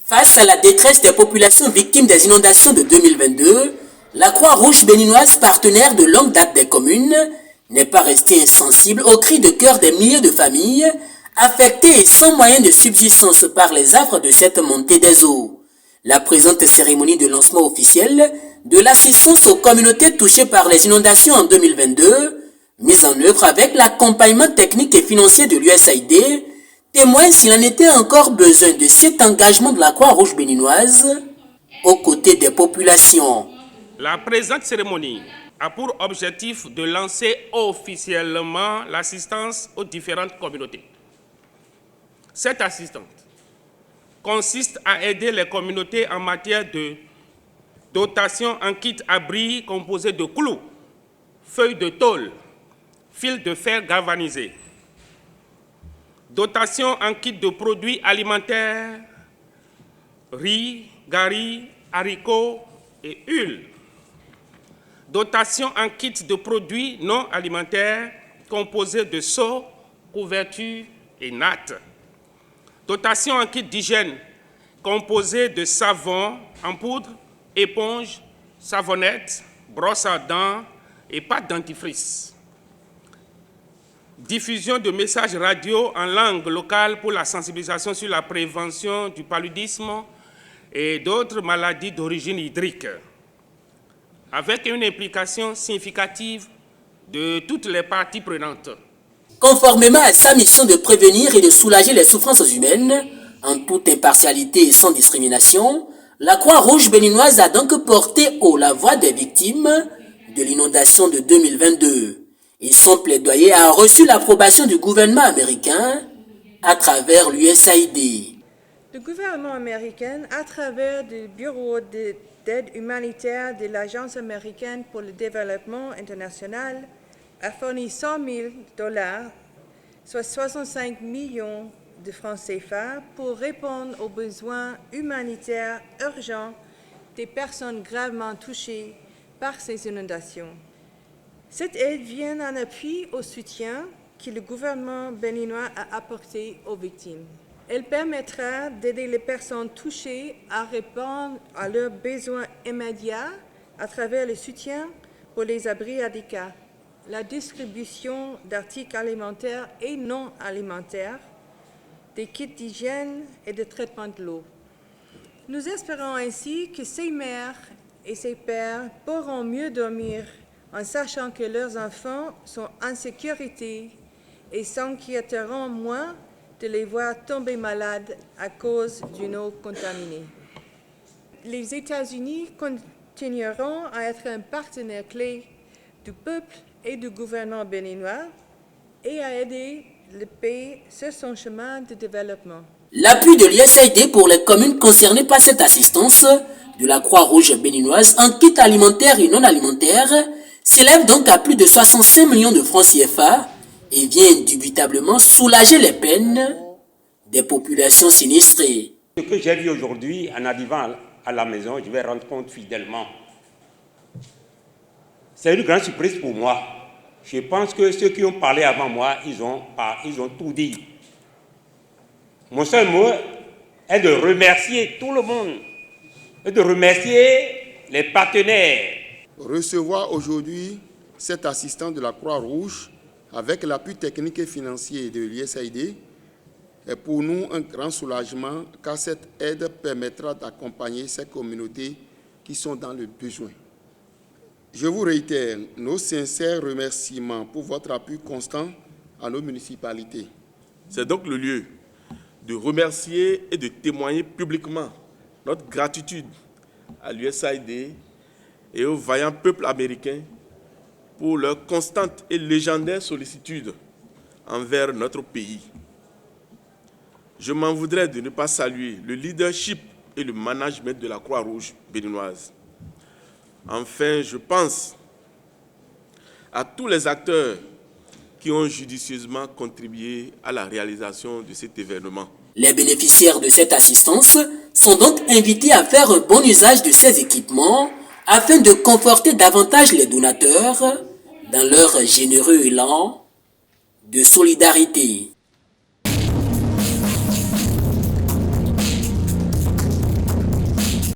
Face à la détresse des populations victimes des inondations de 2022, la Croix-Rouge béninoise, partenaire de longue date des communes, n'est pas restée insensible aux cris de cœur des milliers de familles affectées et sans moyens de subsistance par les affres de cette montée des eaux. La présente cérémonie de lancement officiel de l'assistance aux communautés touchées par les inondations en 2022, mise en œuvre avec l'accompagnement technique et financier de l'USAID, témoigne s'il en était encore besoin de cet engagement de la Croix-Rouge béninoise aux côtés des populations. La présente cérémonie a pour objectif de lancer officiellement l'assistance aux différentes communautés. Cette assistance consiste à aider les communautés en matière de dotation en kit abri composé de clous, feuilles de tôle, fils de fer galvanisés, dotation en kit de produits alimentaires, riz, gari, haricots et huile, dotation en kit de produits non alimentaires composés de seaux, couvertures et nattes, dotation en kit d'hygiène composé de savon en poudre, éponge, savonnette, brosse à dents et pâte dentifrice. Diffusion de messages radio en langue locale pour la sensibilisation sur la prévention du paludisme et d'autres maladies d'origine hydrique, avec une implication significative de toutes les parties prenantes. Conformément à sa mission de prévenir et de soulager les souffrances humaines, en toute impartialité et sans discrimination, la Croix-Rouge béninoise a donc porté haut la voix des victimes de l'inondation de 2022 et son plaidoyer a reçu l'approbation du gouvernement américain à travers l'USAID. Le gouvernement américain, à travers le Bureau d'aide humanitaire de l'Agence américaine pour le développement international, a fourni 100 000 $, soit 65 millions de francs CFA, pour répondre aux besoins humanitaires urgents des personnes gravement touchées par ces inondations. Cette aide vient en appui au soutien que le gouvernement béninois a apporté aux victimes. Elle permettra d'aider les personnes touchées à répondre à leurs besoins immédiats à travers le soutien pour les abris ADICA, la distribution d'articles alimentaires et non alimentaires, des kits d'hygiène et de traitement de l'eau. Nous espérons ainsi que ces mères et ces pères pourront mieux dormir en sachant que leurs enfants sont en sécurité et s'inquiéteront moins de les voir tomber malades à cause d'une eau contaminée. Les États-Unis continueront à être un partenaire clé du peuple et du gouvernement béninois et à aider le pays sur son chemin de développement. L'appui de l'USAID pour les communes concernées par cette assistance de la Croix-Rouge béninoise en kit alimentaire et non alimentaire s'élève donc à plus de 65 millions de francs CFA et vient indubitablement soulager les peines des populations sinistrées. Ce que j'ai vu aujourd'hui en arrivant à la maison, je vais rendre compte fidèlement. C'est une grande surprise pour moi. Je pense que ceux qui ont parlé avant moi, ils ont tout dit. Mon seul mot est de remercier tout le monde et de remercier les partenaires. Recevoir aujourd'hui cette assistance de la Croix-Rouge avec l'appui technique et financier de l'USAID est pour nous un grand soulagement car cette aide permettra d'accompagner ces communautés qui sont dans le besoin. Je vous réitère nos sincères remerciements pour votre appui constant à nos municipalités. C'est donc le lieu de remercier et de témoigner publiquement notre gratitude à l'USAID et au vaillant peuple américain pour leur constante et légendaire sollicitude envers notre pays. Je m'en voudrais de ne pas saluer le leadership et le management de la Croix-Rouge béninoise. Enfin, je pense à tous les acteurs qui ont judicieusement contribué à la réalisation de cet événement. Les bénéficiaires de cette assistance sont donc invités à faire un bon usage de ces équipements afin de conforter davantage les donateurs dans leur généreux élan de solidarité.